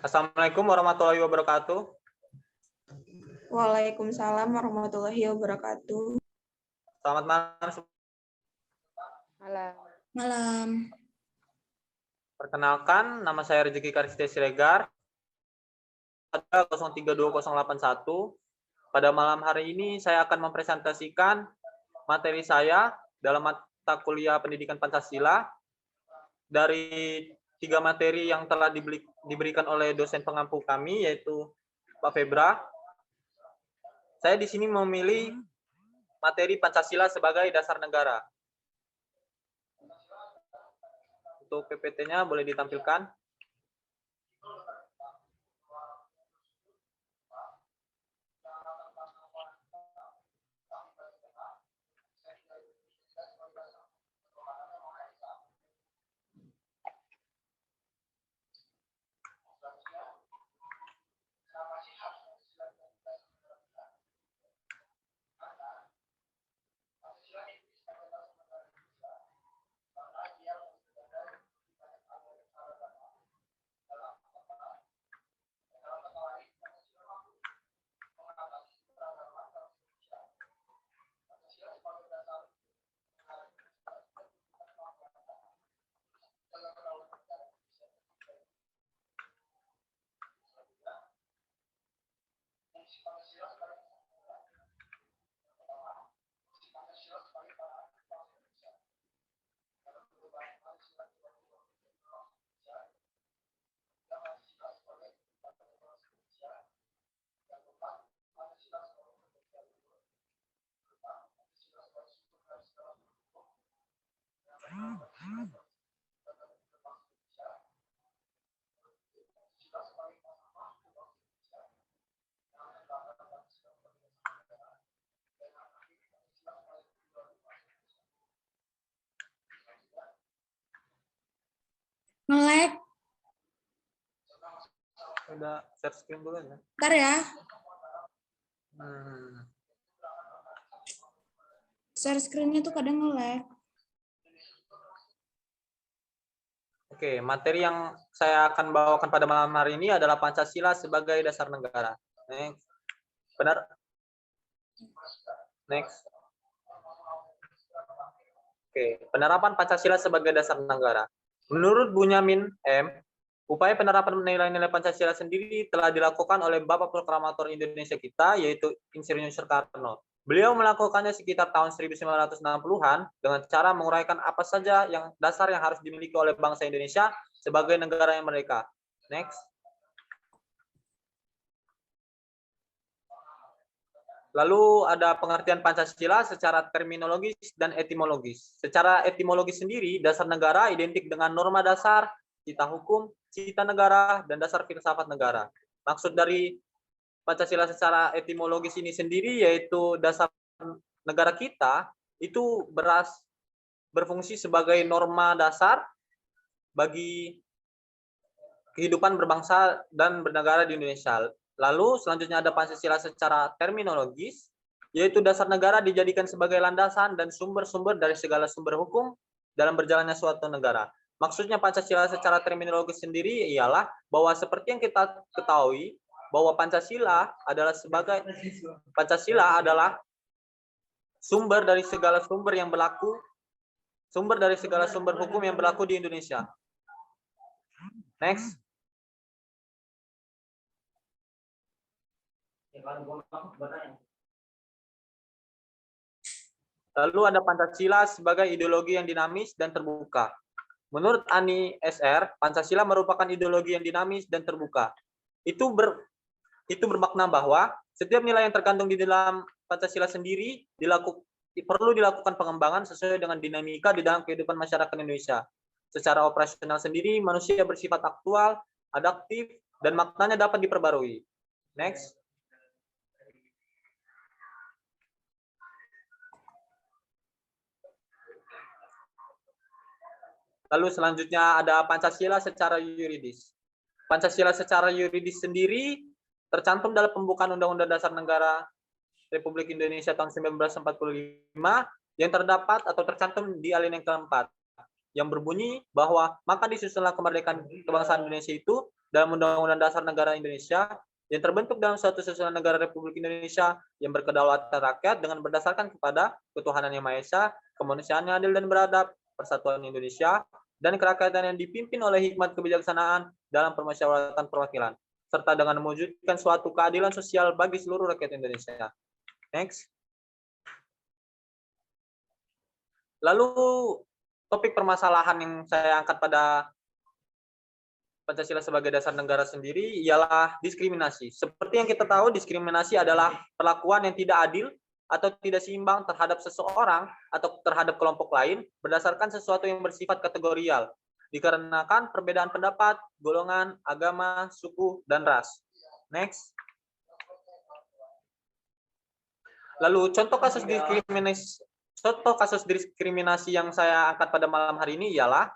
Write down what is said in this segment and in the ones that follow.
Assalamualaikum warahmatullahi wabarakatuh. Waalaikumsalam warahmatullahi wabarakatuh. Selamat malam. Malam. Perkenalkan, nama saya Rezeki Kariste Siregar. 032081. Pada malam hari ini saya akan mempresentasikan materi saya dalam mata kuliah Pendidikan Pancasila dari 3 materi yang telah diberikan oleh dosen pengampu kami, yaitu Pak Febra. Saya di sini memilih materi Pancasila sebagai dasar negara. Untuk PPT-nya boleh ditampilkan. Nge-lag. Udah share screen dulu ya. Bentar ya. Share screen-nya tuh kadang nge-lag. Oke, materi yang saya akan bawakan pada malam hari ini adalah Pancasila sebagai dasar negara. Next. Benar? Next. Oke, penerapan Pancasila sebagai dasar negara. Menurut Bunyamin M., upaya penerapan nilai-nilai Pancasila sendiri telah dilakukan oleh Bapak Proklamator Indonesia kita, yaitu Insinyur Soekarno. Beliau melakukannya sekitar tahun 1960-an dengan cara menguraikan apa saja yang dasar yang harus dimiliki oleh bangsa Indonesia sebagai negara yang merdeka. Next. Lalu ada pengertian Pancasila secara terminologis dan etimologis. Secara etimologis sendiri, dasar negara identik dengan norma dasar, cita hukum, cita negara, dan dasar filsafat negara. Maksud dari Pancasila secara etimologis ini sendiri yaitu dasar negara kita itu berfungsi sebagai norma dasar bagi kehidupan berbangsa dan bernegara di Indonesia. Lalu selanjutnya ada Pancasila secara terminologis, yaitu dasar negara dijadikan sebagai landasan dan sumber-sumber dari segala sumber hukum dalam berjalannya suatu negara. Maksudnya Pancasila secara terminologis sendiri ialah bahwa seperti yang kita ketahui, bahwa Pancasila adalah sumber dari segala sumber yang berlaku, sumber dari segala sumber hukum yang berlaku di Indonesia. Next. Lalu ada Pancasila sebagai ideologi yang dinamis dan terbuka. Menurut Ani SR, Pancasila merupakan ideologi yang dinamis dan terbuka. Itu bermakna bahwa setiap nilai yang terkandung di dalam Pancasila sendiri perlu dilakukan pengembangan sesuai dengan dinamika di dalam kehidupan masyarakat Indonesia. Secara operasional sendiri, manusia bersifat aktual, adaptif, dan maknanya dapat diperbarui. Next. Lalu selanjutnya ada Pancasila secara yuridis. Pancasila secara yuridis sendiri tercantum dalam pembukaan Undang-Undang Dasar Negara Republik Indonesia tahun 1945 yang terdapat atau tercantum di alinea keempat yang berbunyi bahwa maka disusunlah kemerdekaan kebangsaan Indonesia itu dalam Undang-Undang Dasar Negara Indonesia yang terbentuk dalam suatu susunan negara Republik Indonesia yang berkedaulatan rakyat dengan berdasarkan kepada ketuhanan yang Maha Esa, kemanusiaan yang adil dan beradab, persatuan Indonesia, dan kerakyatan yang dipimpin oleh hikmat kebijaksanaan dalam permusyawaratan perwakilan, serta dengan mewujudkan suatu keadilan sosial bagi seluruh rakyat Indonesia. Next. Lalu topik permasalahan yang saya angkat pada Pancasila sebagai dasar negara sendiri ialah diskriminasi. Seperti yang kita tahu, diskriminasi adalah perlakuan yang tidak adil atau tidak seimbang terhadap seseorang atau terhadap kelompok lain berdasarkan sesuatu yang bersifat kategorial, dikarenakan perbedaan pendapat, golongan, agama, suku, dan ras. Next. Lalu contoh kasus diskriminasi yang saya angkat pada malam hari ini ialah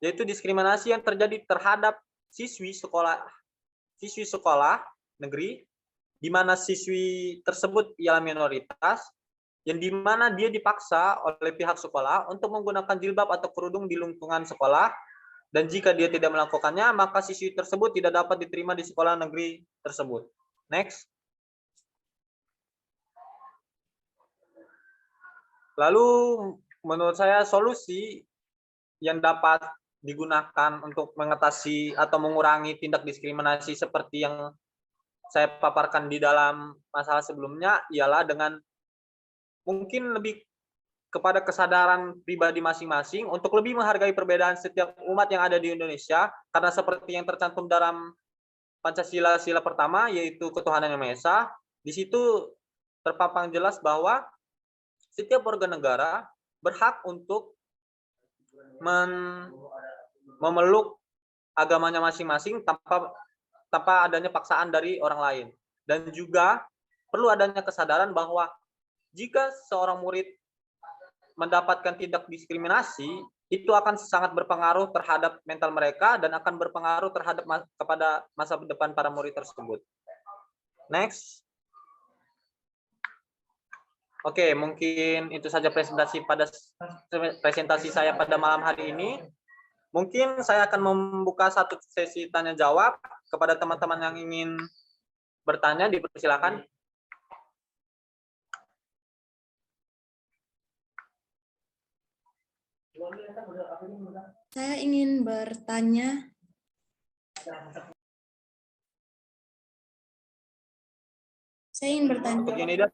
yaitu diskriminasi yang terjadi terhadap siswi sekolah negeri di mana siswi tersebut ialah minoritas yang di mana dia dipaksa oleh pihak sekolah untuk menggunakan jilbab atau kerudung di lingkungan sekolah, dan jika dia tidak melakukannya maka siswi tersebut tidak dapat diterima di sekolah negeri tersebut. Next. Lalu menurut saya solusi yang dapat digunakan untuk mengatasi atau mengurangi tindak diskriminasi seperti yang saya paparkan di dalam masalah sebelumnya ialah dengan mungkin lebih kepada kesadaran pribadi masing-masing untuk lebih menghargai perbedaan setiap umat yang ada di Indonesia, karena seperti yang tercantum dalam Pancasila sila pertama yaitu ketuhanan yang Maha Esa, di situ terpampang jelas bahwa setiap warga negara berhak untuk memeluk agamanya masing-masing tanpa adanya paksaan dari orang lain. Dan juga perlu adanya kesadaran bahwa jika seorang murid mendapatkan tindak diskriminasi, itu akan sangat berpengaruh terhadap mental mereka dan akan berpengaruh terhadap kepada masa depan para murid tersebut. Next. Oke, mungkin itu saja presentasi saya pada malam hari ini. Mungkin saya akan membuka satu sesi tanya jawab kepada teman-teman yang ingin bertanya, dipersilakan. Saya ingin bertanya. Untuk Yunida.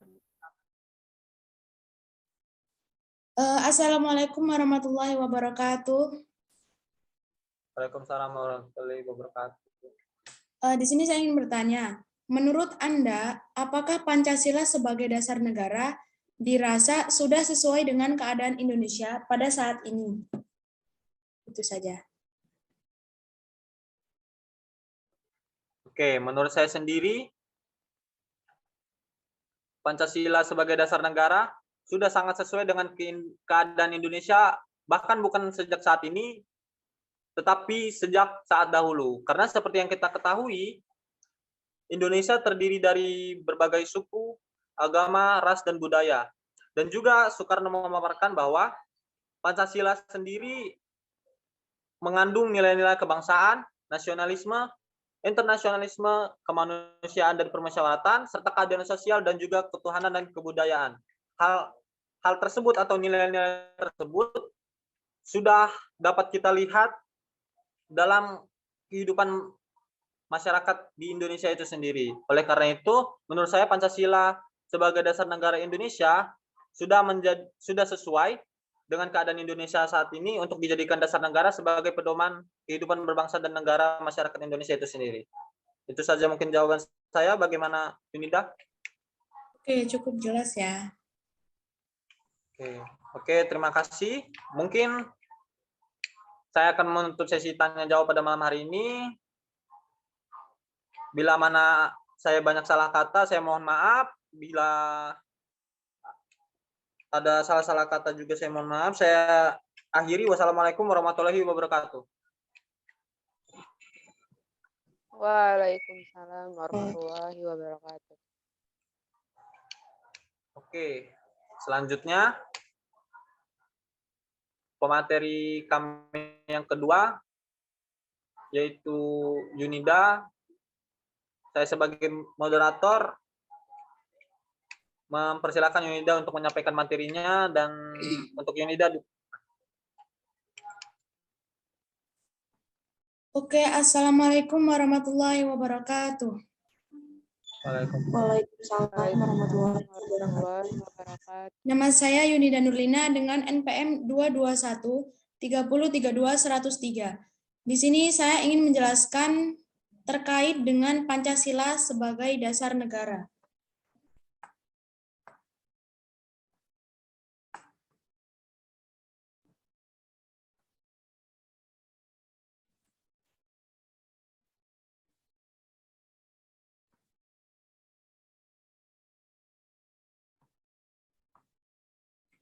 Assalamualaikum warahmatullahi wabarakatuh. Waalaikumsalam warahmatullahi wabarakatuh. Di sini saya ingin bertanya, menurut Anda, apakah Pancasila sebagai dasar negara dirasa sudah sesuai dengan keadaan Indonesia pada saat ini? Itu saja. Oke, menurut saya sendiri, Pancasila sebagai dasar negara sudah sangat sesuai dengan keadaan Indonesia, bahkan bukan sejak saat ini, tetapi sejak saat dahulu. Karena seperti yang kita ketahui, Indonesia terdiri dari berbagai suku, agama, ras, dan budaya. Dan juga Soekarno memaparkan bahwa Pancasila sendiri mengandung nilai-nilai kebangsaan, nasionalisme, internasionalisme, kemanusiaan dan permusyawaratan, serta keadilan sosial dan juga ketuhanan dan kebudayaan. Hal tersebut atau nilai-nilai tersebut sudah dapat kita lihat dalam kehidupan masyarakat di Indonesia itu sendiri. Oleh karena itu, menurut saya Pancasila sebagai dasar negara Indonesia sudah sesuai dengan keadaan Indonesia saat ini untuk dijadikan dasar negara sebagai pedoman kehidupan berbangsa dan negara masyarakat Indonesia itu sendiri. Itu saja mungkin jawaban saya. Bagaimana, Yunida? Oke, cukup jelas ya. Oke, terima kasih. Mungkin saya akan menutup sesi tanya jawab pada malam hari ini. Bila mana saya banyak salah kata, saya mohon maaf. Bila ada salah-salah kata juga saya mohon maaf. Saya akhiri. Wassalamualaikum warahmatullahi wabarakatuh. Waalaikumsalam warahmatullahi wabarakatuh. Oke, selanjutnya pemateri kami yang kedua yaitu Yunida. Saya sebagai moderator mempersilakan Yunida untuk menyampaikan materinya, dan untuk Yunida. Oke, Assalamualaikum warahmatullahi wabarakatuh. Waalaikumsalam warahmatullahi wabarakatuh. Nama saya Yunida Nurlina dengan NPM 221-3032-103. Di sini saya ingin menjelaskan terkait dengan Pancasila sebagai dasar negara.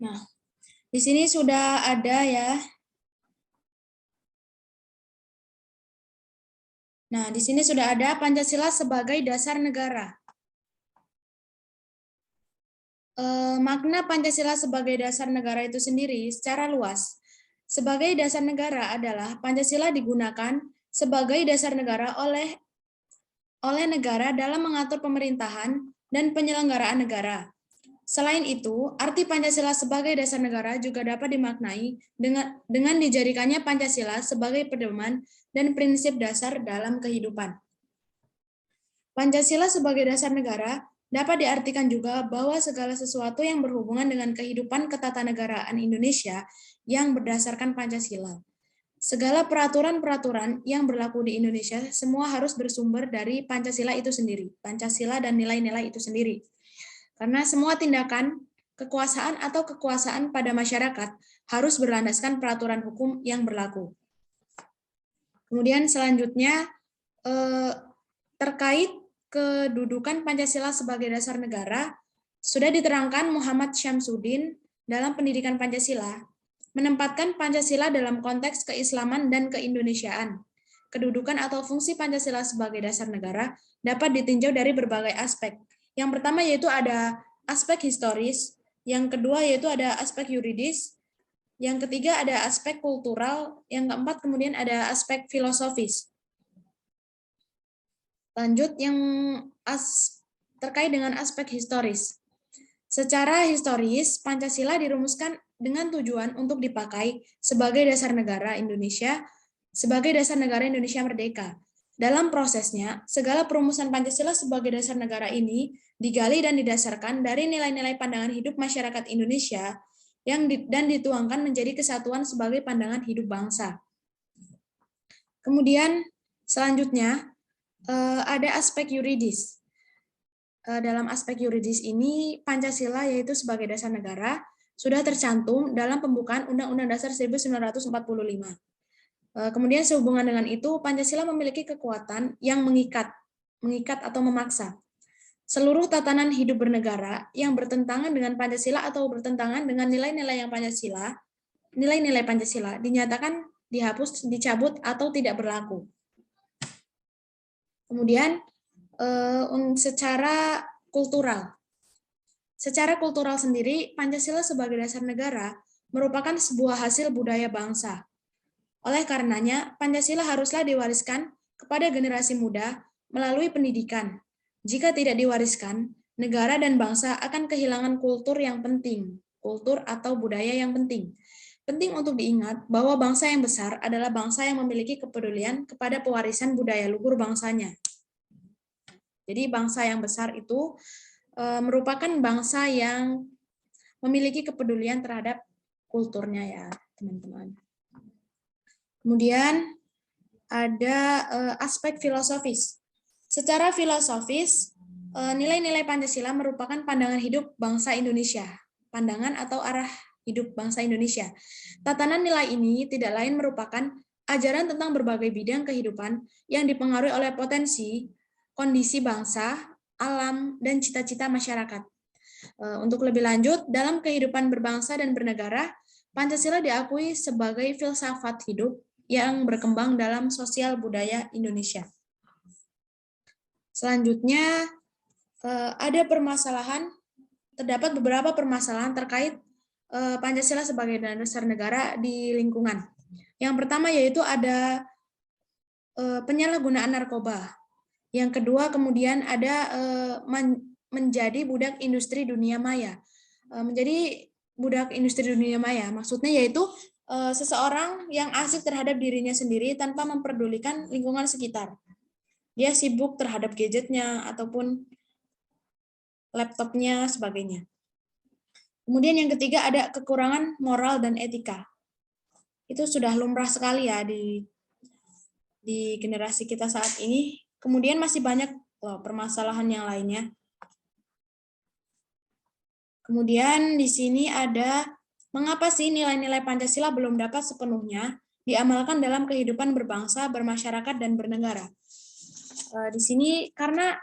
Nah, di sini sudah ada ya. Nah, di sini sudah ada Pancasila sebagai dasar negara. Makna Pancasila sebagai dasar negara itu sendiri secara luas. Sebagai dasar negara adalah Pancasila digunakan sebagai dasar negara oleh negara dalam mengatur pemerintahan dan penyelenggaraan negara. Selain itu, arti Pancasila sebagai dasar negara juga dapat dimaknai dengan dijadikannya Pancasila sebagai pedoman dan prinsip dasar dalam kehidupan. Pancasila sebagai dasar negara dapat diartikan juga bahwa segala sesuatu yang berhubungan dengan kehidupan ketatanegaraan Indonesia yang berdasarkan Pancasila. Segala peraturan-peraturan yang berlaku di Indonesia semua harus bersumber dari Pancasila itu sendiri, Pancasila dan nilai-nilai itu sendiri. Karena semua tindakan, kekuasaan atau kekuasaan pada masyarakat harus berlandaskan peraturan hukum yang berlaku. Kemudian selanjutnya terkait kedudukan Pancasila sebagai dasar negara, sudah diterangkan Muhammad Syamsuddin dalam Pendidikan Pancasila, menempatkan Pancasila dalam konteks keislaman dan keindonesiaan. Kedudukan atau fungsi Pancasila sebagai dasar negara dapat ditinjau dari berbagai aspek. Yang pertama yaitu ada aspek historis, yang kedua yaitu ada aspek yuridis, yang ketiga ada aspek kultural, yang keempat kemudian ada aspek filosofis. Lanjut yang terkait dengan aspek historis. Secara historis, Pancasila dirumuskan dengan tujuan untuk dipakai sebagai dasar negara Indonesia merdeka. Dalam prosesnya, segala perumusan Pancasila sebagai dasar negara ini digali dan didasarkan dari nilai-nilai pandangan hidup masyarakat Indonesia dan dituangkan menjadi kesatuan sebagai pandangan hidup bangsa. Kemudian selanjutnya ada aspek yuridis. Dalam aspek yuridis ini, Pancasila yaitu sebagai dasar negara sudah tercantum dalam pembukaan Undang-Undang Dasar 1945. Kemudian sehubungan dengan itu, Pancasila memiliki kekuatan yang mengikat atau memaksa. Seluruh tatanan hidup bernegara yang bertentangan dengan Pancasila atau bertentangan dengan nilai-nilai Pancasila dinyatakan dihapus, dicabut, atau tidak berlaku. Kemudian secara kultural. Secara kultural sendiri, Pancasila sebagai dasar negara merupakan sebuah hasil budaya bangsa. Oleh karenanya, Pancasila haruslah diwariskan kepada generasi muda melalui pendidikan. Jika tidak diwariskan, negara dan bangsa akan kehilangan kultur yang penting, kultur atau budaya yang penting. Penting untuk diingat bahwa bangsa yang besar adalah bangsa yang memiliki kepedulian kepada pewarisan budaya luhur bangsanya. Jadi bangsa yang besar itu merupakan bangsa yang memiliki kepedulian terhadap kulturnya ya, teman-teman. Kemudian ada aspek filosofis. Secara filosofis, nilai-nilai Pancasila merupakan pandangan hidup bangsa Indonesia, pandangan atau arah hidup bangsa Indonesia. Tatanan nilai ini tidak lain merupakan ajaran tentang berbagai bidang kehidupan yang dipengaruhi oleh potensi, kondisi bangsa, alam, dan cita-cita masyarakat. Untuk lebih lanjut, dalam kehidupan berbangsa dan bernegara, Pancasila diakui sebagai filsafat hidup yang berkembang dalam sosial budaya Indonesia. Selanjutnya, terdapat beberapa permasalahan terkait Pancasila sebagai dasar negara di lingkungan. Yang pertama yaitu ada penyalahgunaan narkoba. Yang kedua, kemudian ada menjadi budak industri dunia maya. Menjadi budak industri dunia maya, maksudnya yaitu seseorang yang asik terhadap dirinya sendiri tanpa memperdulikan lingkungan sekitar. Dia sibuk terhadap gadgetnya ataupun laptopnya, sebagainya. Kemudian yang ketiga ada kekurangan moral dan etika. Itu sudah lumrah sekali ya di generasi kita saat ini. Kemudian masih banyak loh permasalahan yang lainnya. Kemudian di sini ada mengapa sih nilai-nilai Pancasila belum dapat sepenuhnya diamalkan dalam kehidupan berbangsa, bermasyarakat, dan bernegara. Di sini karena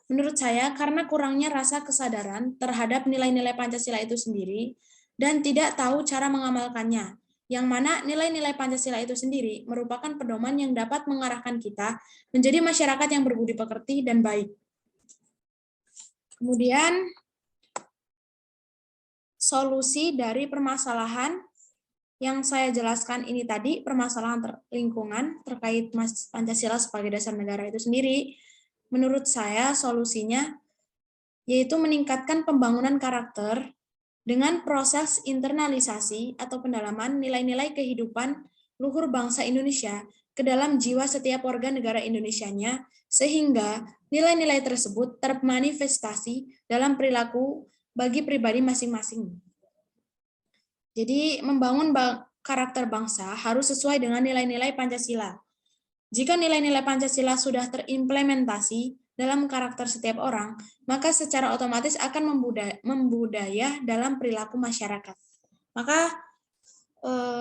menurut saya karena kurangnya rasa kesadaran terhadap nilai-nilai Pancasila itu sendiri dan tidak tahu cara mengamalkannya. Yang mana nilai-nilai Pancasila itu sendiri merupakan pedoman yang dapat mengarahkan kita menjadi masyarakat yang berbudi pekerti dan baik. Kemudian solusi dari permasalahan yang saya jelaskan ini tadi, permasalahan lingkungan terkait Pancasila sebagai dasar negara itu sendiri, menurut saya solusinya yaitu meningkatkan pembangunan karakter dengan proses internalisasi atau pendalaman nilai-nilai kehidupan luhur bangsa Indonesia ke dalam jiwa setiap warga negara Indonesianya, sehingga nilai-nilai tersebut termanifestasi dalam perilaku bagi pribadi masing-masing. Jadi membangun karakter bangsa harus sesuai dengan nilai-nilai Pancasila. Jika nilai-nilai Pancasila sudah terimplementasi dalam karakter setiap orang, maka secara otomatis akan membudaya dalam perilaku masyarakat. Maka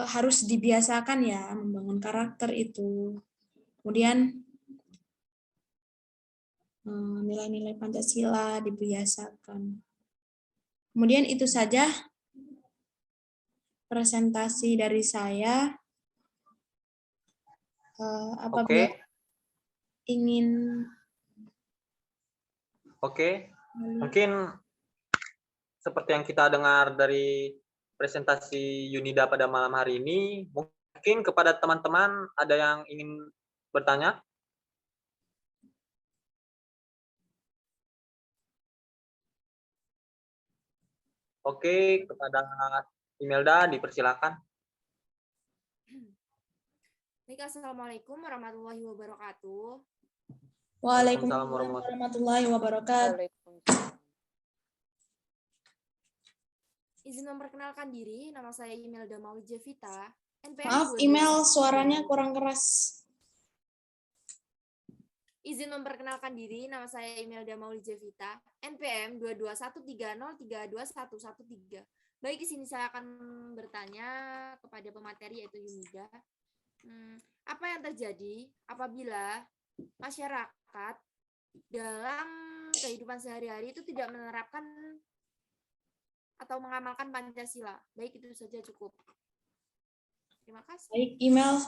harus dibiasakan ya membangun karakter itu. Kemudian nilai-nilai Pancasila dibiasakan. Kemudian itu saja presentasi dari saya. Apabila ingin mungkin seperti yang kita dengar dari presentasi Yunida pada malam hari ini, mungkin kepada teman-teman ada yang ingin bertanya? Oke, kepada Imelda dipersilakan. Baik, Assalamualaikum warahmatullahi wabarakatuh. Waalaikumsalam warahmatullahi wabarakatuh. Izin memperkenalkan diri, nama saya Imelda Maulijevita. Maaf, email suaranya kurang keras. Izin memperkenalkan diri, nama saya Imelda Maulijevita, NPM 22130321113. Baik, di sini saya akan bertanya kepada pemateri yaitu Yunida. Apa yang terjadi apabila masyarakat dalam kehidupan sehari-hari itu tidak menerapkan atau mengamalkan Pancasila? Baik, itu saja cukup. Terima kasih. Baik, email.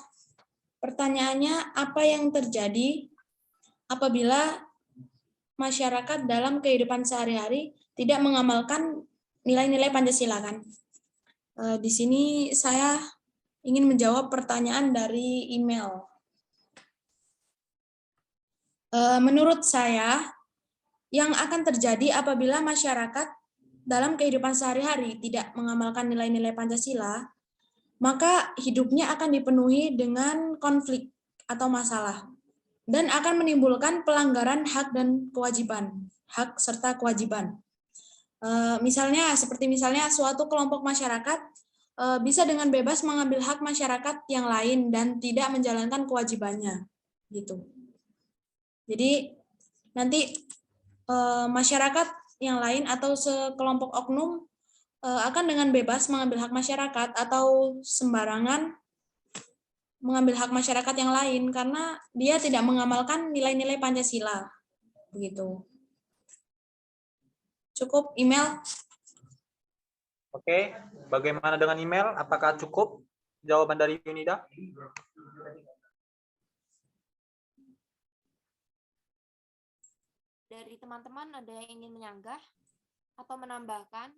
Pertanyaannya, apa yang terjadi apabila masyarakat dalam kehidupan sehari-hari tidak mengamalkan nilai-nilai Pancasila, kan? Di sini saya ingin menjawab pertanyaan dari email. Menurut saya, yang akan terjadi apabila masyarakat dalam kehidupan sehari-hari tidak mengamalkan nilai-nilai Pancasila, maka hidupnya akan dipenuhi dengan konflik atau masalah, dan akan menimbulkan pelanggaran hak dan kewajiban, hak serta kewajiban. Misalnya suatu kelompok masyarakat bisa dengan bebas mengambil hak masyarakat yang lain dan tidak menjalankan kewajibannya, gitu. Jadi nanti masyarakat yang lain atau sekelompok oknum akan dengan bebas mengambil hak masyarakat atau sembarangan mengambil hak masyarakat yang lain karena dia tidak mengamalkan nilai-nilai Pancasila, begitu. Cukup email. Oke, bagaimana dengan email? Apakah cukup jawaban dari Yunida? Dari teman-teman ada yang ingin menyanggah atau menambahkan?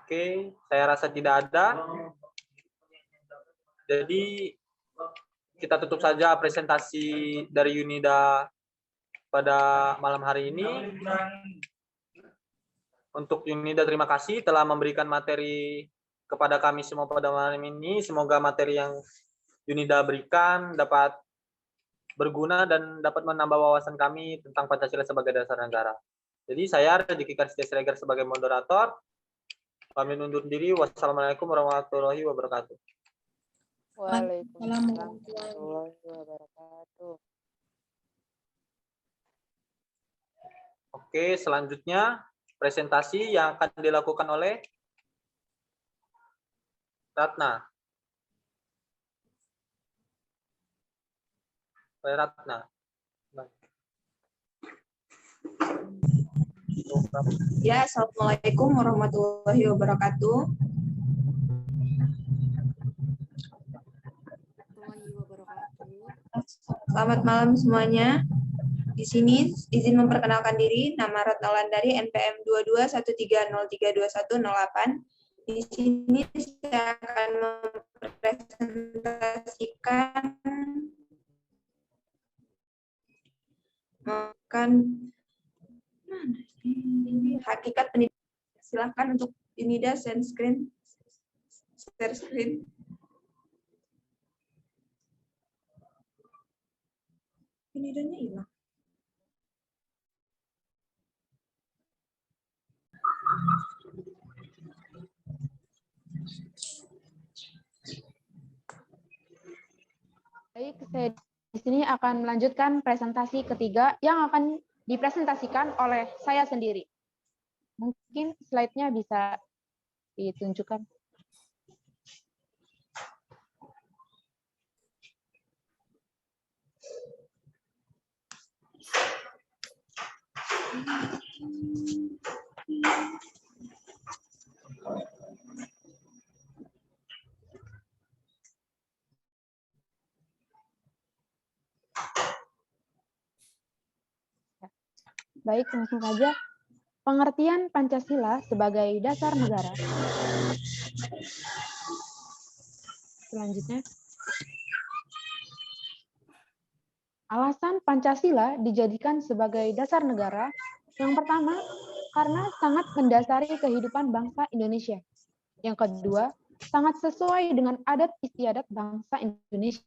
Oke, saya rasa tidak ada. Jadi kita tutup saja presentasi dari Yunida pada malam hari ini. Untuk Yunida, terima kasih telah memberikan materi kepada kami semua pada malam ini. Semoga materi yang Yunida berikan dapat berguna dan dapat menambah wawasan kami tentang Pancasila sebagai dasar negara. Jadi saya Rezeki Karstia Siregar sebagai moderator. Kami undur diri. Wassalamualaikum warahmatullahi wabarakatuh. Waalaikumsalam warahmatullahi wabarakatuh. Oke, selanjutnya presentasi yang akan dilakukan oleh Ratna. Ratna. Ya, Assalamualaikum warahmatullahi wabarakatuh. Warahmatullahi wabarakatuh. Selamat malam semuanya. Di sini izin memperkenalkan diri, nama Ratna Wulandari, NPM 2213032108. Di sini saya akan mempresentasikan hakikat pendidikan. Silakan untuk Yunida share screen. Yunidanya hilang. Baik, saya di sini akan melanjutkan presentasi ketiga yang akan dipresentasikan oleh saya sendiri. Mungkin slide-nya bisa ditunjukkan. Baik, langsung saja. Pengertian Pancasila sebagai dasar negara. Selanjutnya. Alasan Pancasila dijadikan sebagai dasar negara. Yang pertama, karena sangat mendasari kehidupan bangsa Indonesia. Yang kedua, sangat sesuai dengan adat istiadat bangsa Indonesia.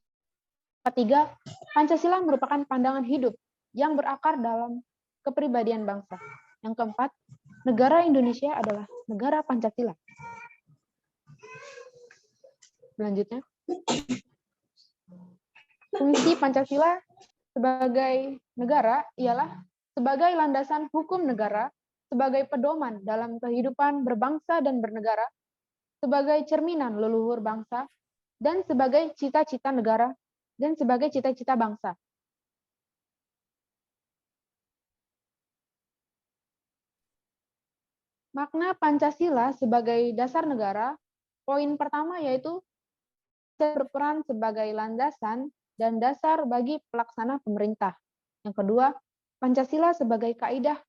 Ketiga, Pancasila merupakan pandangan hidup yang berakar dalam kepribadian bangsa. Yang keempat, negara Indonesia adalah negara Pancasila. Selanjutnya, fungsi Pancasila sebagai negara ialah sebagai landasan hukum negara, sebagai pedoman dalam kehidupan berbangsa dan bernegara, sebagai cerminan leluhur bangsa, dan sebagai cita-cita negara, dan sebagai cita-cita bangsa. Makna Pancasila sebagai dasar negara, poin pertama yaitu berperan sebagai landasan dan dasar bagi pelaksana pemerintah. Yang kedua, Pancasila sebagai kaidah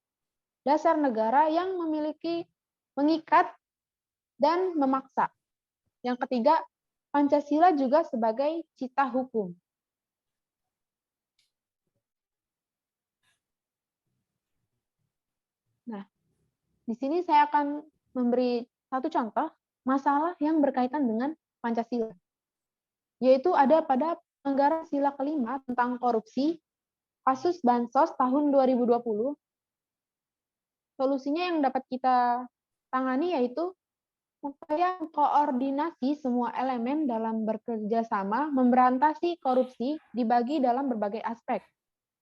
dasar negara yang memiliki mengikat dan memaksa. Yang ketiga, Pancasila juga sebagai cita hukum. Nah, di sini saya akan memberi satu contoh masalah yang berkaitan dengan Pancasila, yaitu ada pada Pelanggaran Sila kelima tentang korupsi, kasus Bansos tahun 2020. Solusinya yang dapat kita tangani yaitu upaya koordinasi semua elemen dalam bekerja sama memberantasi korupsi dibagi dalam berbagai aspek.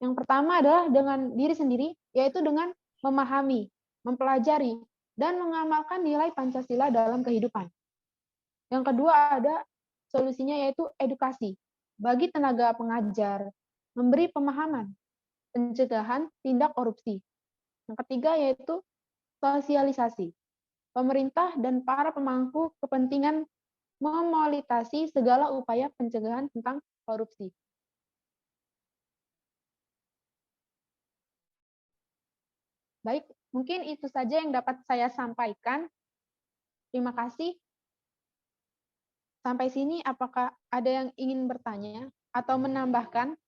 Yang pertama adalah dengan diri sendiri, yaitu dengan memahami, mempelajari, dan mengamalkan nilai Pancasila dalam kehidupan. Yang kedua ada solusinya yaitu edukasi bagi tenaga pengajar, memberi pemahaman, pencegahan tindak korupsi. Yang ketiga yaitu sosialisasi. Pemerintah dan para pemangku kepentingan memolitasi segala upaya pencegahan tentang korupsi. Baik, mungkin itu saja yang dapat saya sampaikan. Terima kasih. Sampai sini apakah ada yang ingin bertanya atau menambahkan?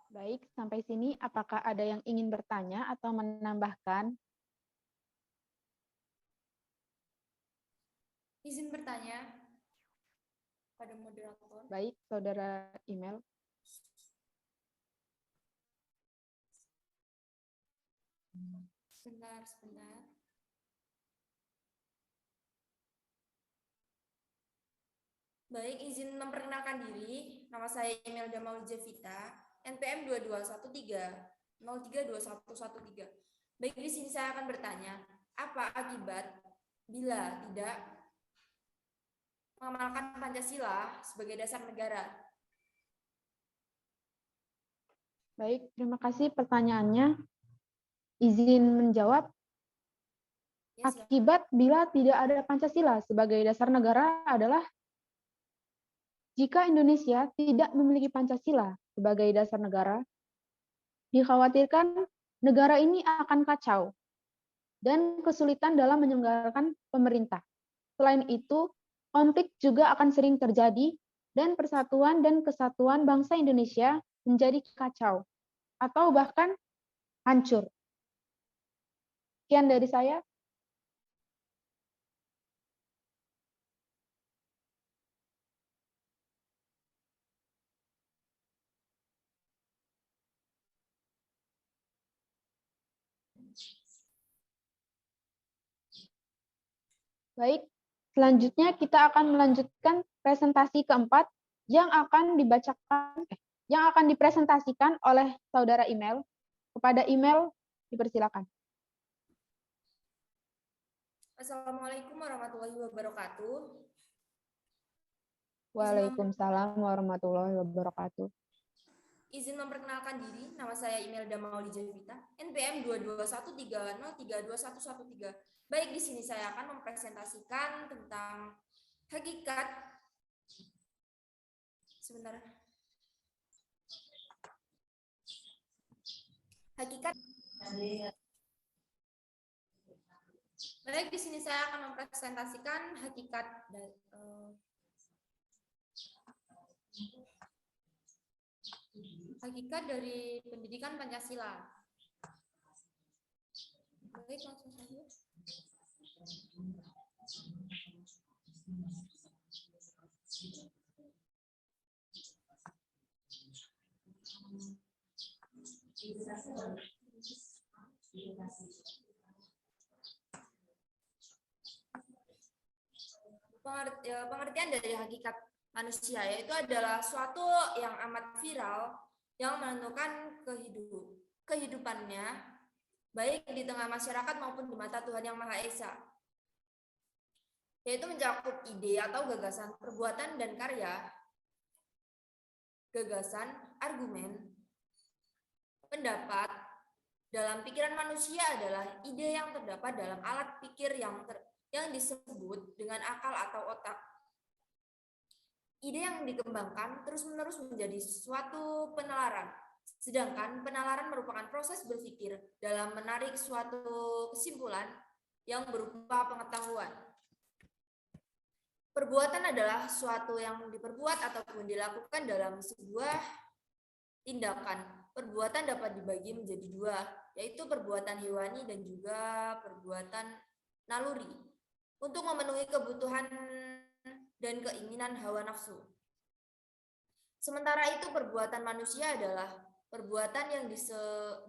Baik, sampai sini apakah ada yang ingin bertanya atau menambahkan? Izin bertanya pada moderator. Baik, saudara email. Sebentar. Baik, izin memperkenalkan diri. Nama saya Imelda Maulijavita, NPM 2213 032113. Baik, di sini saya akan bertanya, apa akibat bila tidak mengamalkan Pancasila sebagai dasar negara? Baik, terima kasih pertanyaannya. Izin menjawab. Ya, silakan. Akibat bila tidak ada Pancasila sebagai dasar negara adalah jika Indonesia tidak memiliki Pancasila sebagai dasar negara, dikhawatirkan negara ini akan kacau dan kesulitan dalam menyelenggarakan pemerintah. Selain itu, konflik juga akan sering terjadi dan persatuan dan kesatuan bangsa Indonesia menjadi kacau atau bahkan hancur. Sekian dari saya. Baik, selanjutnya kita akan melanjutkan presentasi keempat yang akan dipresentasikan oleh saudara email. Kepada email, dipersilakan. Assalamualaikum warahmatullahi wabarakatuh. Waalaikumsalam warahmatullahi wabarakatuh. Izin memperkenalkan diri, nama saya Imelda Maulijavita, NPM 2213032113. Baik, di sini saya akan mempresentasikan tentang hakikat Baik, di sini saya akan mempresentasikan hakikat dari pendidikan Pancasila. Baik, langsung saja. Pengertian dari hakikat manusia yaitu adalah suatu yang amat viral yang menentukan kehidupannya baik di tengah masyarakat maupun di mata Tuhan Yang Maha Esa, yaitu mencakup ide atau gagasan, perbuatan dan karya, gagasan, argumen, pendapat dalam pikiran manusia adalah ide yang terdapat dalam alat pikir yang disebut dengan akal atau otak. Ide yang dikembangkan terus-menerus menjadi suatu penalaran, sedangkan penalaran merupakan proses berpikir dalam menarik suatu kesimpulan yang berupa pengetahuan. Perbuatan adalah suatu yang diperbuat ataupun dilakukan dalam sebuah tindakan. Perbuatan dapat dibagi menjadi dua, yaitu perbuatan hewani dan juga perbuatan naluri, untuk memenuhi kebutuhan dan keinginan hawa nafsu. Sementara itu perbuatan manusia adalah perbuatan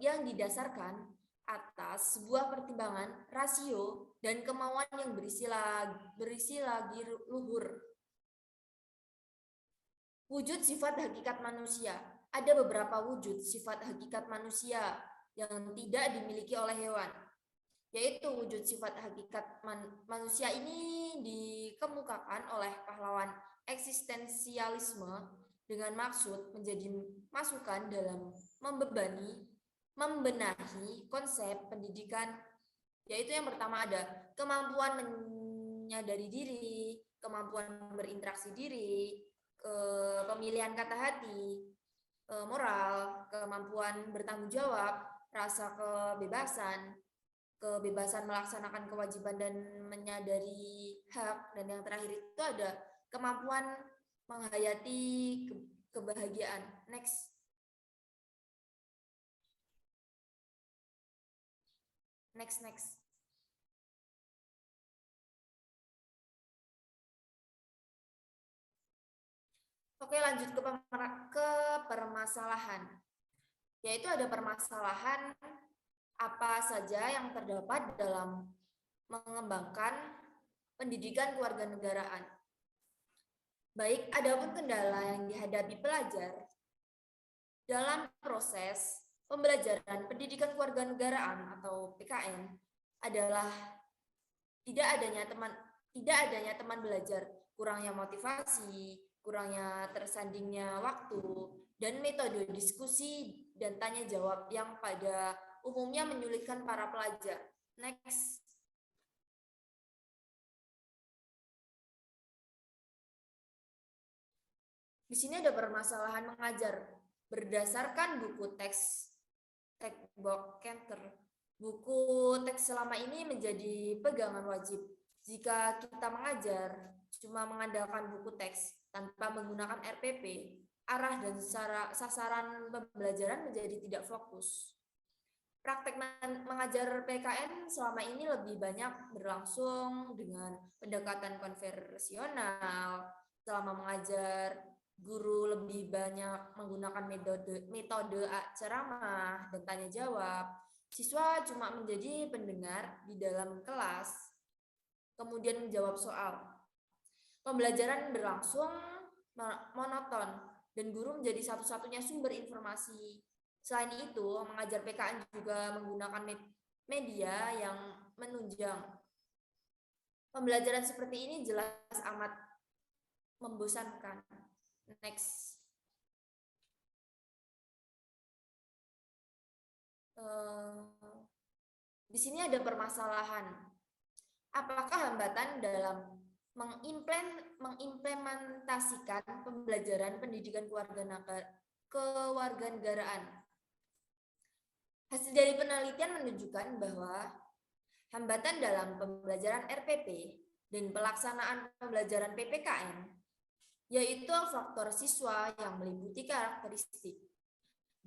yang didasarkan atas sebuah pertimbangan, rasio, dan kemauan yang berisi lagi luhur. Wujud sifat hakikat manusia. Ada beberapa wujud sifat hakikat manusia yang tidak dimiliki oleh hewan, yaitu wujud sifat hakikat manusia ini dikemukakan oleh pahlawan eksistensialisme dengan maksud menjadi masukan dalam membenahi konsep pendidikan, yaitu yang pertama ada kemampuan menyadari diri, kemampuan berinteraksi diri, pemilihan kata hati, moral, kemampuan bertanggung jawab, rasa kebebasan melaksanakan kewajiban dan menyadari hak, dan yang terakhir itu ada kemampuan menghayati kebahagiaan. Next. Oke, lanjut ke permasalahan. Yaitu ada permasalahan apa saja yang terdapat dalam mengembangkan pendidikan kewarganegaraan. Baik, adapun kendala yang dihadapi pelajar dalam proses pembelajaran pendidikan kewarganegaraan atau PKN adalah tidak adanya teman belajar, kurangnya motivasi, kurangnya tersandingnya waktu, dan metode diskusi dan tanya jawab yang pada umumnya menyulitkan para pelajar. Next. Di sini ada permasalahan mengajar berdasarkan buku teks Textbook Cantor. Buku teks selama ini menjadi pegangan wajib. Jika kita mengajar cuma mengandalkan buku teks tanpa menggunakan RPP, arah dan sasaran pembelajaran menjadi tidak fokus. Praktek mengajar PKN selama ini lebih banyak berlangsung dengan pendekatan konversional. Selama mengajar, guru lebih banyak menggunakan metode ceramah dan tanya jawab. Siswa cuma menjadi pendengar di dalam kelas, kemudian menjawab soal. Pembelajaran berlangsung monoton dan guru menjadi satu-satunya sumber informasi. Selain itu, mengajar PKN juga menggunakan media yang menunjang. Pembelajaran seperti ini jelas amat membosankan. Next. Di sini ada permasalahan. Apakah hambatan dalam mengimplementasikan pembelajaran pendidikan kewarganegaraan? Hasil dari penelitian menunjukkan bahwa hambatan dalam pembelajaran RPP dan pelaksanaan pembelajaran PPKN yaitu faktor siswa yang meliputi karakteristik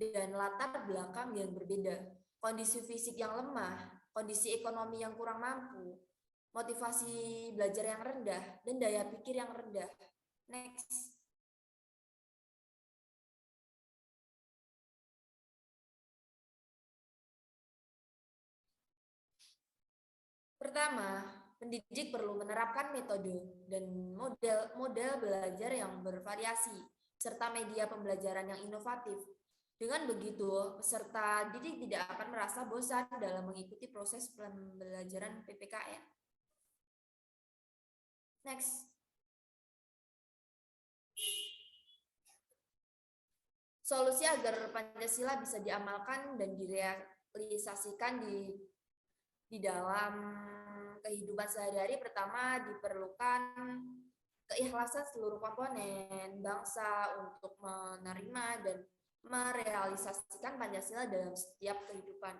dan latar belakang yang berbeda, kondisi fisik yang lemah, kondisi ekonomi yang kurang mampu, motivasi belajar yang rendah, dan daya pikir yang rendah. Next. Pertama, pendidik perlu menerapkan metode dan model belajar yang bervariasi, serta media pembelajaran yang inovatif. Dengan begitu, peserta didik tidak akan merasa bosan dalam mengikuti proses pembelajaran PPKN. Next. Solusi agar Pancasila bisa diamalkan dan direalisasikan di dalam kehidupan sehari-hari, pertama diperlukan keikhlasan seluruh komponen bangsa untuk menerima dan merealisasikan Pancasila dalam setiap kehidupan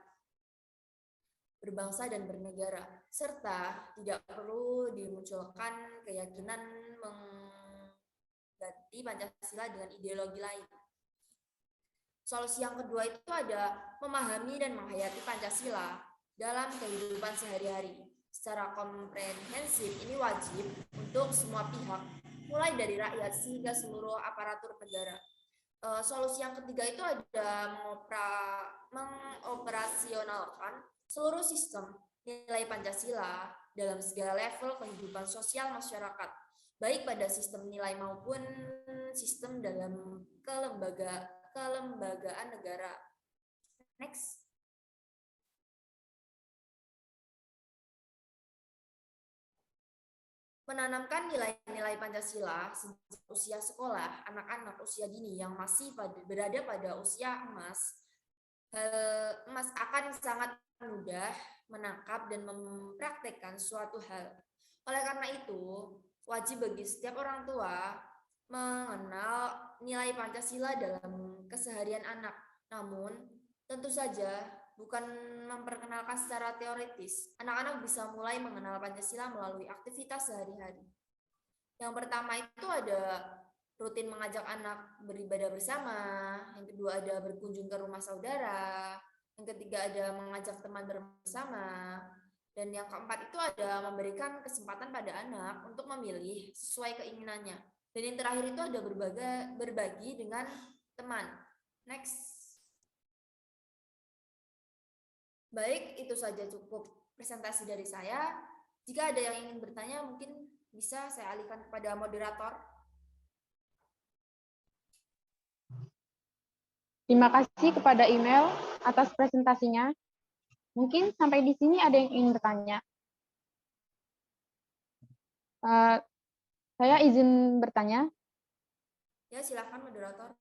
berbangsa dan bernegara, serta tidak perlu dimunculkan keyakinan mengganti Pancasila dengan ideologi lain. Solusi yang kedua itu ada memahami dan menghayati Pancasila dalam kehidupan sehari-hari secara komprehensif. Ini wajib untuk semua pihak, mulai dari rakyat hingga seluruh aparatur negara. Solusi yang ketiga itu ada mengoperasionalkan seluruh sistem nilai Pancasila dalam segala level kehidupan sosial masyarakat, baik pada sistem nilai maupun sistem dalam kelembagaan negara. Next. Menanamkan nilai-nilai Pancasila sejak usia sekolah, anak-anak usia dini yang masih berada pada usia emas akan sangat mudah menangkap dan mempraktekkan suatu hal. Oleh karena itu, wajib bagi setiap orang tua mengenal nilai Pancasila dalam keseharian anak. Namun, tentu saja bukan memperkenalkan secara teoritis. Anak-anak bisa mulai mengenal Pancasila melalui aktivitas sehari-hari. Yang pertama itu ada rutin mengajak anak beribadah bersama. Yang kedua ada berkunjung ke rumah saudara. Yang ketiga ada mengajak teman bersama. Dan yang keempat itu ada memberikan kesempatan pada anak untuk memilih sesuai keinginannya. Dan yang terakhir itu ada berbagi dengan teman. Next. Baik, itu saja cukup presentasi dari saya. Jika ada yang ingin bertanya, mungkin bisa saya alihkan kepada moderator. Terima kasih kepada email atas presentasinya. Mungkin sampai di sini ada yang ingin bertanya. Saya izin bertanya. Ya, silakan moderator.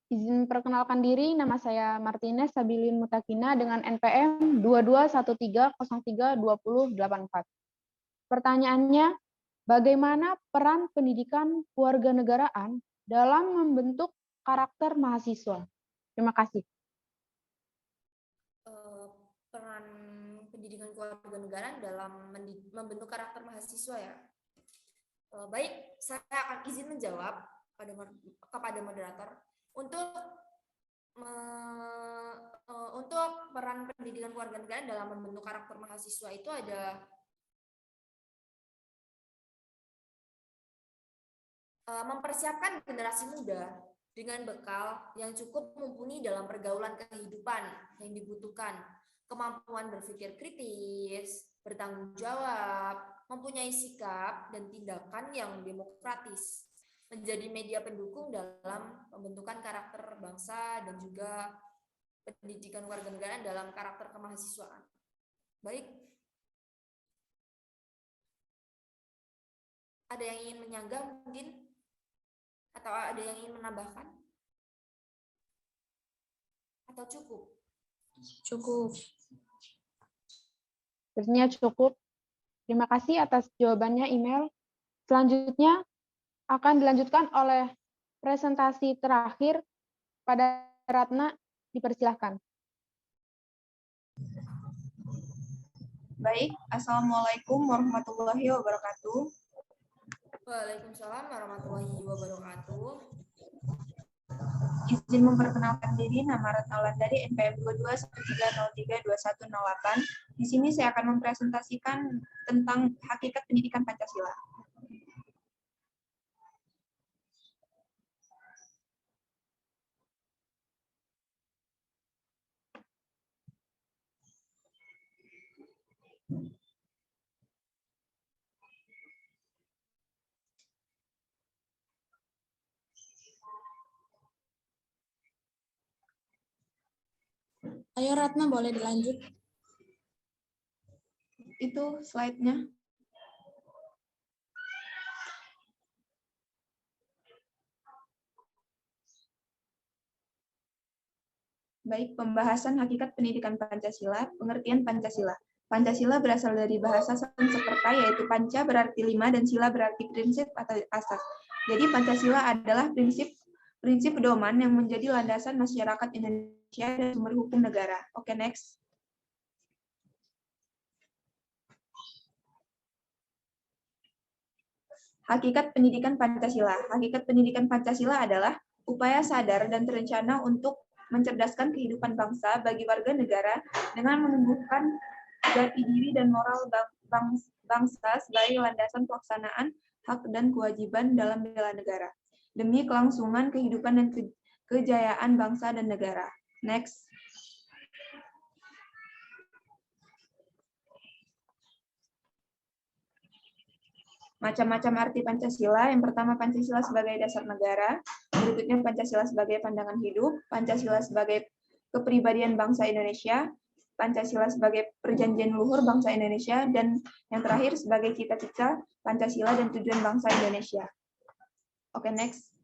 Izin perkenalkan diri, nama saya Martinez Sabilin Mutakina dengan NPM 2213032084. Pertanyaannya, bagaimana peran pendidikan kewarganegaraan dalam membentuk karakter mahasiswa? Terima kasih. Peran pendidikan kewarganegaraan dalam membentuk karakter mahasiswa ya. Baik, saya akan izin menjawab kepada moderator. Untuk peran pendidikan kewarganegaraan dalam membentuk karakter mahasiswa itu ada mempersiapkan generasi muda dengan bekal yang cukup mumpuni dalam pergaulan kehidupan yang dibutuhkan, kemampuan berpikir kritis, bertanggung jawab, mempunyai sikap dan tindakan yang demokratis, menjadi media pendukung dalam pembentukan karakter bangsa dan juga pendidikan kewarganegaraan dalam karakter kemahasiswaan. Baik. Ada yang ingin menyanggah mungkin? Atau ada yang ingin menambahkan? Atau cukup? Cukup. Sebenarnya cukup. Terima kasih atas jawabannya email. Selanjutnya akan dilanjutkan oleh presentasi terakhir pada Ratna, dipersilahkan. Baik, Assalamualaikum warahmatullahi wabarakatuh. Waalaikumsalam warahmatullahi wabarakatuh. Izin memperkenalkan diri, nama Ratna Wulandari, NPM 2213032108. Di sini saya akan mempresentasikan tentang hakikat pendidikan Pancasila. Ayo Ratna, boleh dilanjut. Itu slide-nya. Baik, pembahasan hakikat pendidikan Pancasila, pengertian Pancasila. Pancasila berasal dari bahasa Sanskerta, yaitu panca berarti 5 dan sila berarti prinsip atau asas. Jadi Pancasila adalah prinsip pedoman yang menjadi landasan masyarakat Indonesia dan sumber hukum negara. Oke, next. Hakikat pendidikan Pancasila. Hakikat pendidikan Pancasila adalah upaya sadar dan terencana untuk mencerdaskan kehidupan bangsa bagi warga negara dengan menumbuhkan jati diri dan moral bangsa sebagai landasan pelaksanaan hak dan kewajiban dalam bela negara. demi kelangsungan kehidupan dan kejayaan bangsa dan negara. Next. Macam-macam arti Pancasila. Yang pertama, Pancasila sebagai dasar negara. Berikutnya, Pancasila sebagai pandangan hidup. Pancasila sebagai kepribadian bangsa Indonesia. Pancasila sebagai perjanjian luhur bangsa Indonesia. Dan yang terakhir, sebagai cita-cita Pancasila dan tujuan bangsa Indonesia. Oke, next.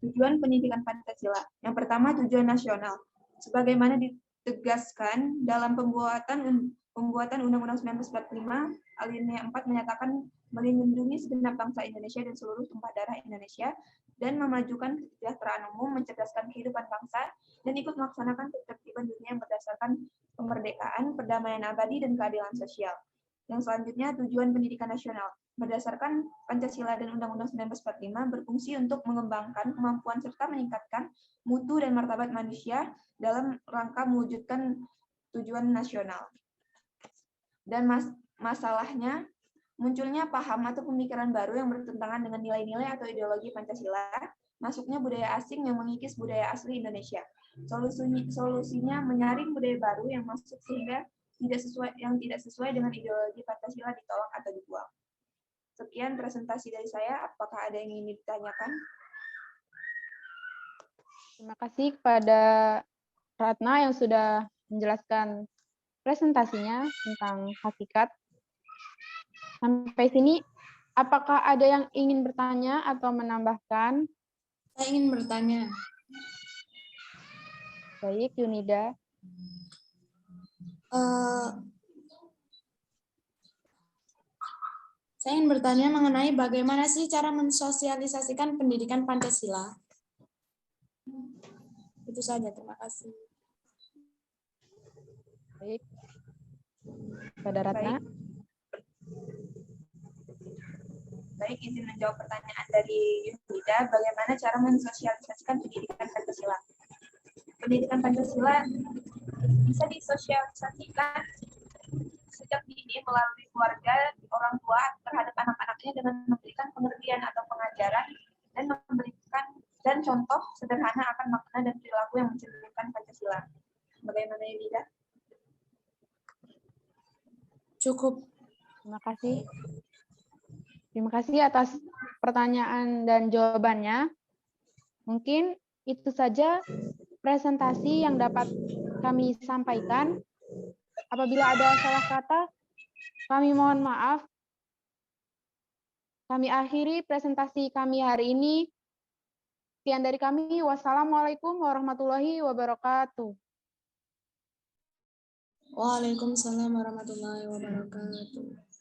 Tujuan pendidikan Pancasila. Yang pertama, tujuan nasional. Sebagaimana ditegaskan dalam pembuatan Undang-Undang 1945, alinea 4 menyatakan melindungi segenap bangsa Indonesia dan seluruh tumpah darah Indonesia, dan memajukan kesejahteraan umum, mencerdaskan kehidupan bangsa, dan ikut melaksanakan ketertiban dunia yang berdasarkan kemerdekaan, perdamaian abadi, dan keadilan sosial. Yang selanjutnya, tujuan pendidikan nasional. Berdasarkan Pancasila dan Undang-Undang 1945 berfungsi untuk mengembangkan kemampuan serta meningkatkan mutu dan martabat manusia dalam rangka mewujudkan tujuan nasional. Dan masalahnya, munculnya paham atau pemikiran baru yang bertentangan dengan nilai-nilai atau ideologi Pancasila, masuknya budaya asing yang mengikis budaya asli Indonesia. Solusinya menyaring budaya baru yang masuk sehingga tidak sesuai dengan ideologi Pancasila ditolak atau dibuang. Sekian presentasi dari saya. Apakah ada yang ingin ditanyakan? Terima kasih kepada Ratna yang sudah menjelaskan presentasinya tentang hakikat. Sampai sini, apakah ada yang ingin bertanya atau menambahkan? Saya ingin bertanya. Baik, Yunida. Saya ingin bertanya mengenai bagaimana sih cara mensosialisasikan pendidikan Pancasila. Itu saja, terima kasih. Baik. Pada Ratna. Baik, izin menjawab pertanyaan dari Yunida, bagaimana cara mensosialisasikan pendidikan Pancasila. Pendidikan Pancasila bisa disosialisasikan sejak dini melalui keluarga, orang tua terhadap anak-anaknya dengan memberikan pengertian atau pengajaran dan memberikan contoh sederhana akan makna dan perilaku yang mencerminkan Pancasila. Bagaimana Yunida? Cukup. Terima kasih. Terima kasih atas pertanyaan dan jawabannya. Mungkin itu saja presentasi yang dapat kami sampaikan. Apabila ada salah kata, kami mohon maaf. Kami akhiri presentasi kami hari ini. Sekian dari kami. Wassalamualaikum warahmatullahi wabarakatuh. Waalaikumsalam warahmatullahi wabarakatuh.